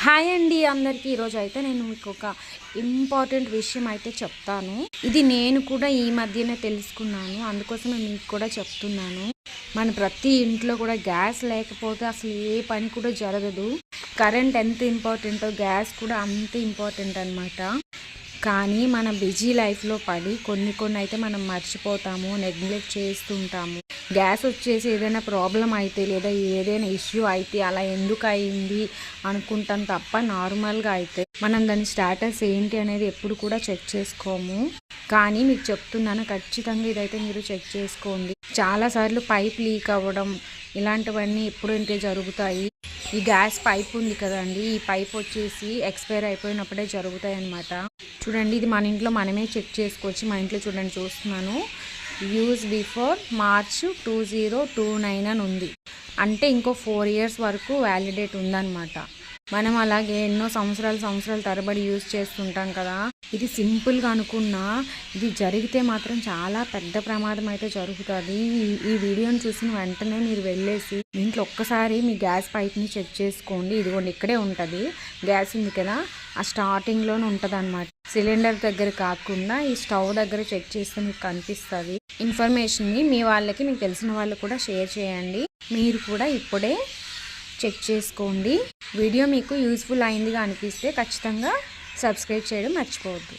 Hi అండి అందరికీ. ఈరోజు అయితే నేను మీకు ఒక ఇంపార్టెంట్ విషయం అయితే చెప్తాను. ఇది నేను కూడా ఈ మధ్యనే తెలుసుకున్నాను, అందుకోసమే మీకు కూడా చెప్తున్నాను. మన ప్రతి ఇంట్లో కూడా గ్యాస్ లేకపోతే అసలు ఏ పని కూడా జరగదు. కరెంట్ ఎంత ఇంపార్టెంటో గ్యాస్ కూడా అంత ఇంపార్టెంట్ అనమాట. కానీ మన బిజీ లైఫ్లో పడి కొన్ని అయితే మనం మర్చిపోతాము, నెగ్లెక్ట్ చేస్తుంటాము. గ్యాస్ వచ్చేసి ఏదైనా ప్రాబ్లం అయితే లేదా ఏదైనా ఇష్యూ అయితే అలా ఎందుకు అయింది అనుకుంటాం తప్ప నార్మల్గా అయితే మనం దాని స్టేటస్ ఏంటి అనేది ఎప్పుడు కూడా చెక్ చేసుకోము. కానీ మీకు చెప్తున్నాను, ఖచ్చితంగా ఇదైతే మీరు చెక్ చేసుకోండి. చాలాసార్లు పైప్ లీక్ అవ్వడం ఇలాంటివన్నీ ఎప్పుడంటే జరుగుతాయి. ఈ గ్యాస్ పైప్ ఉంది కదండి, ఈ పైప్ వచ్చేసి ఎక్స్పైర్ అయిపోయినప్పుడే జరుగుతాయి అన్నమాట. చూడండి, ఇది మన ఇంట్లో మనమే చెక్ చేసుకోవచ్చు. మా ఇంట్లో చూడండి, చూస్తున్నాను, యూజ్ బిఫోర్ మార్చ్ 2029 అని ఉంది. అంటే ఇంకో 4 years వరకు వ్యాలిడేట్ ఉందన్నమాట. మనం అలాగే ఎన్నో సంవత్సరాల తరబడి యూజ్ చేస్తుంటాం కదా. ఇది సింపుల్గా అనుకున్నా ఇది జరిగితే మాత్రం చాలా పెద్ద ప్రమాదం అయితే జరుగుతుంది. ఈ వీడియోని చూసిన వెంటనే మీరు వెళ్ళేసి ఇంట్లో ఒక్కసారి మీ గ్యాస్ పైప్ని చెక్ చేసుకోండి. ఇదిగోండి, ఇక్కడే ఉంటుంది గ్యాస్ ఉంది కదా, ఆ స్టార్టింగ్లోనే ఉంటుంది అనమాట. సిలిండర్ దగ్గర కాకుండా ఈ స్టవ్ దగ్గర చెక్ చేస్తే మీకు కనిపిస్తుంది. ఇన్ఫర్మేషన్ని మీ వాళ్ళకి, మీకు తెలిసిన వాళ్ళు కూడా షేర్ చేయండి. మీరు కూడా ఇప్పుడే చెక్ చేసుకోండి. వీడియో మీకు యూస్ఫుల్ అయిందిగా అనిపిస్తే ఖచ్చితంగా సబ్స్క్రైబ్ చేయడం మర్చిపోవద్దు.